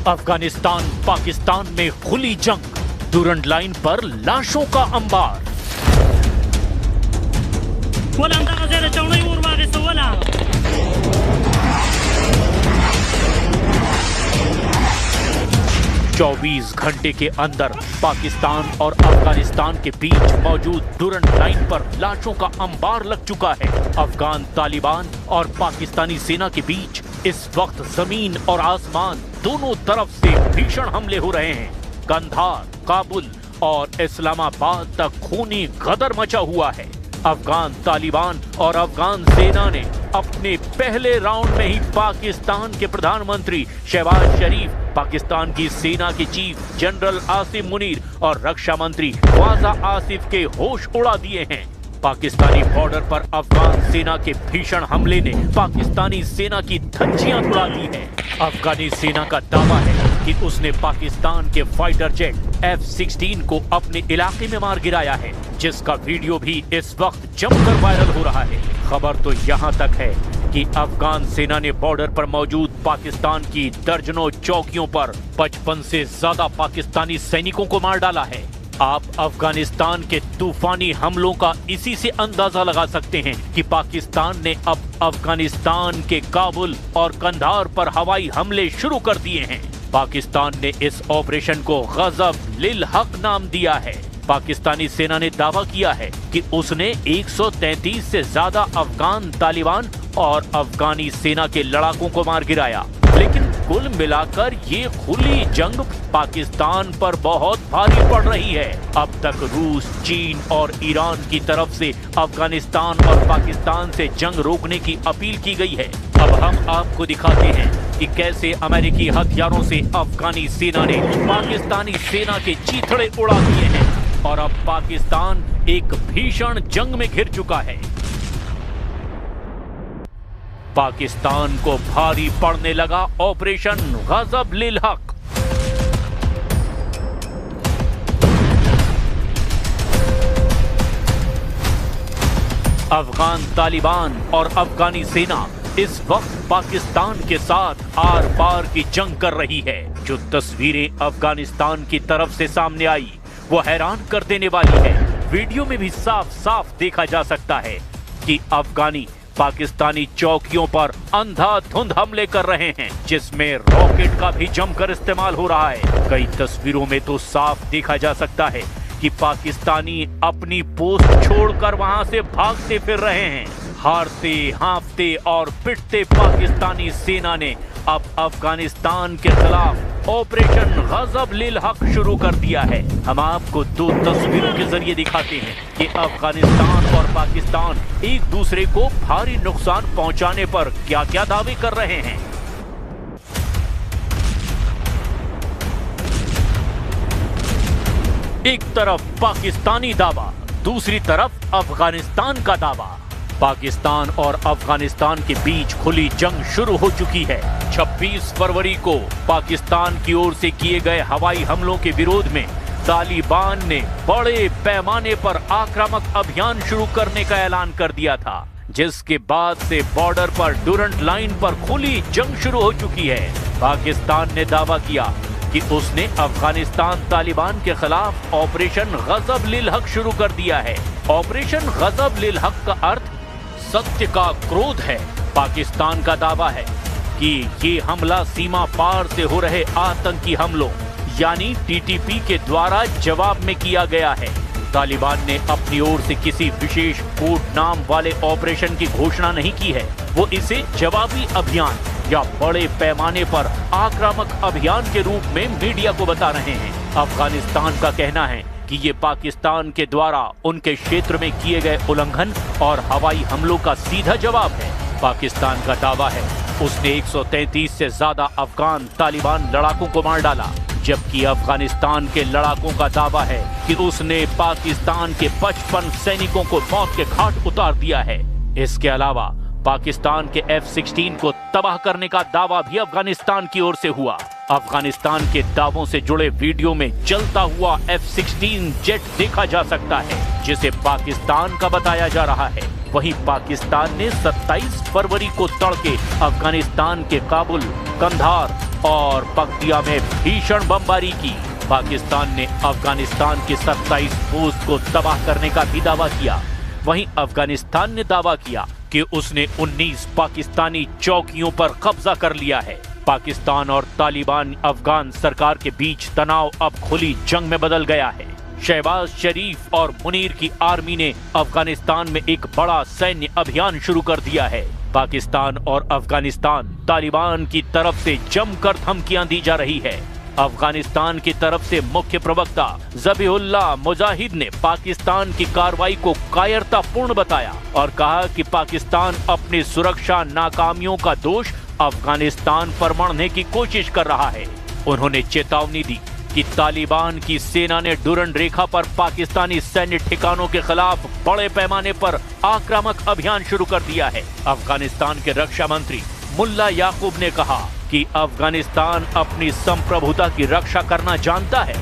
अफगानिस्तान पाकिस्तान में खुली जंग, डूरंड लाइन पर लाशों का अंबार। चौबीस घंटे के अंदर पाकिस्तान और अफगानिस्तान के बीच मौजूद डूरंड लाइन पर लाशों का अंबार लग चुका है। अफगान तालिबान और पाकिस्तानी सेना के बीच इस वक्त जमीन और आसमान दोनों तरफ से भीषण हमले हो रहे हैं। कंधार, काबुल और इस्लामाबाद तक खूनी गदर मचा हुआ है। अफगान तालिबान और अफगान सेना ने अपने पहले राउंड में ही पाकिस्तान के प्रधानमंत्री शहबाज शरीफ, पाकिस्तान की सेना के चीफ जनरल आसिम मुनीर और रक्षा मंत्री ख्वाजा आसिफ के होश उड़ा दिए हैं। पाकिस्तानी बॉर्डर पर अफगान सेना के भीषण हमले ने पाकिस्तानी सेना की धज्जियां उड़ा दी हैं। अफगानी सेना का दावा है कि उसने पाकिस्तान के फाइटर जेट F-16 को अपने इलाके में मार गिराया है, जिसका वीडियो भी इस वक्त जमकर वायरल हो रहा है। खबर तो यहाँ तक है कि अफगान सेना ने बॉर्डर पर मौजूद पाकिस्तान की दर्जनों चौकियों पर 55 से ज्यादा पाकिस्तानी सैनिकों को मार डाला है। आप अफगानिस्तान के तूफानी हमलों का इसी से अंदाजा लगा सकते हैं कि पाकिस्तान ने अब अफगानिस्तान के काबुल और कंधार पर हवाई हमले शुरू कर दिए हैं। पाकिस्तान ने इस ऑपरेशन को गजब लिल हक नाम दिया है। पाकिस्तानी सेना ने दावा किया है कि उसने 133 से ज्यादा अफगान तालिबान और अफगानी सेना के लड़ाकों को मार गिराया, लेकिन कुल मिलाकर ये खुली जंग पाकिस्तान पर बहुत भारी पड़ रही है। अब तक रूस, चीन और ईरान की तरफ से अफगानिस्तान और पाकिस्तान से जंग रोकने की अपील की गई है। अब हम आपको दिखाते हैं कि कैसे अमेरिकी हथियारों से अफगानी सेना ने पाकिस्तानी सेना के चीथड़े उड़ा दिए हैं और अब पाकिस्तान एक भीषण जंग में घिर चुका है। पाकिस्तान को भारी पड़ने लगा ऑपरेशन गजब लिल हक। अफगान तालिबान और अफगानी सेना इस वक्त पाकिस्तान के साथ आर पार की जंग कर रही है। जो तस्वीरें अफगानिस्तान की तरफ से सामने आई वो हैरान कर देने वाली है। वीडियो में भी साफ साफ देखा जा सकता है कि अफगानी पाकिस्तानी चौकियों पर अंधाधुंध हमले कर रहे हैं, जिसमें रॉकेट का भी जमकर इस्तेमाल हो रहा है। कई तस्वीरों में तो साफ देखा जा सकता है कि पाकिस्तानी अपनी पोस्ट छोड़कर वहां से भागते फिर रहे हैं। हारते, हांफते और पिटते पाकिस्तानी सेना ने अब अफगानिस्तान के खिलाफ ऑपरेशन गजब लिल हक शुरू कर दिया है। हम आपको दो तस्वीरों के जरिए दिखाते हैं कि अफगानिस्तान और पाकिस्तान एक दूसरे को भारी नुकसान पहुंचाने पर क्या क्या दावे कर रहे हैं। एक तरफ पाकिस्तानी दावा, दूसरी तरफ अफगानिस्तान का दावा। पाकिस्तान और अफगानिस्तान के बीच खुली जंग शुरू हो चुकी है। 26 फरवरी को पाकिस्तान की ओर से किए गए हवाई हमलों के विरोध में तालिबान ने बड़े पैमाने पर आक्रामक अभियान शुरू करने का ऐलान कर दिया था, जिसके बाद से बॉर्डर पर डूरंड लाइन पर खुली जंग शुरू हो चुकी है। पाकिस्तान ने दावा किया कि उसने अफगानिस्तान तालिबान के खिलाफ ऑपरेशन गजब लिल हक शुरू कर दिया है। ऑपरेशन गजब लिल हक का अर्थ सत्य का क्रोध है। पाकिस्तान का दावा है कि ये हमला सीमा पार से हो रहे आतंकी हमलों यानी TTP के द्वारा जवाब में किया गया है। तालिबान ने अपनी ओर से किसी विशेष कोड नाम वाले ऑपरेशन की घोषणा नहीं की है। वो इसे जवाबी अभियान या बड़े पैमाने पर आक्रामक अभियान के रूप में मीडिया को बता रहे हैं। अफगानिस्तान का कहना है कि ये पाकिस्तान के द्वारा उनके क्षेत्र में किए गए उल्लंघन और हवाई हमलों का सीधा जवाब है। पाकिस्तान का दावा है उसने 133 से ज्यादा अफगान तालिबान लड़ाकों को मार डाला, जबकि अफगानिस्तान के लड़ाकों का दावा है कि उसने पाकिस्तान के 55 सैनिकों को मौत के घाट उतार दिया है। इसके अलावा पाकिस्तान के F-16 को तबाह करने का दावा भी अफगानिस्तान की ओर से हुआ। अफगानिस्तान के दावों से जुड़े वीडियो में जलता हुआ F-16 जेट देखा जा सकता है, जिसे पाकिस्तान का बताया जा रहा है। वहीं पाकिस्तान ने 27 फरवरी को तड़के अफगानिस्तान के काबुल, कंधार और पक्तिया में भीषण बमबारी की। पाकिस्तान ने अफगानिस्तान के 27 पोस्ट को तबाह करने का भी दावा किया। वहीं अफगानिस्तान ने दावा किया कि उसने 19 पाकिस्तानी चौकियों पर कब्जा कर लिया है। पाकिस्तान और तालिबान अफगान सरकार के बीच तनाव अब खुली जंग में बदल गया है। शहबाज शरीफ और मुनीर की आर्मी ने अफगानिस्तान में एक बड़ा सैन्य अभियान शुरू कर दिया है। पाकिस्तान और अफगानिस्तान तालिबान की तरफ से जमकर धमकियां दी जा रही है। अफगानिस्तान की तरफ से मुख्य प्रवक्ता ज़बीहुल्लाह मुजाहिद ने पाकिस्तान की कार्रवाई को कायरतापूर्ण बताया और कहा कि पाकिस्तान अपनी सुरक्षा नाकामियों का दोष अफगानिस्तान पर मढ़ने की कोशिश कर रहा है। उन्होंने चेतावनी दी कि तालिबान की सेना ने डुरंड रेखा पर पाकिस्तानी सैन्य ठिकानों के खिलाफ बड़े पैमाने पर आक्रामक अभियान शुरू कर दिया है। अफगानिस्तान के रक्षा मंत्री मुल्ला याकूब ने कहा कि अफगानिस्तान अपनी संप्रभुता की रक्षा करना जानता है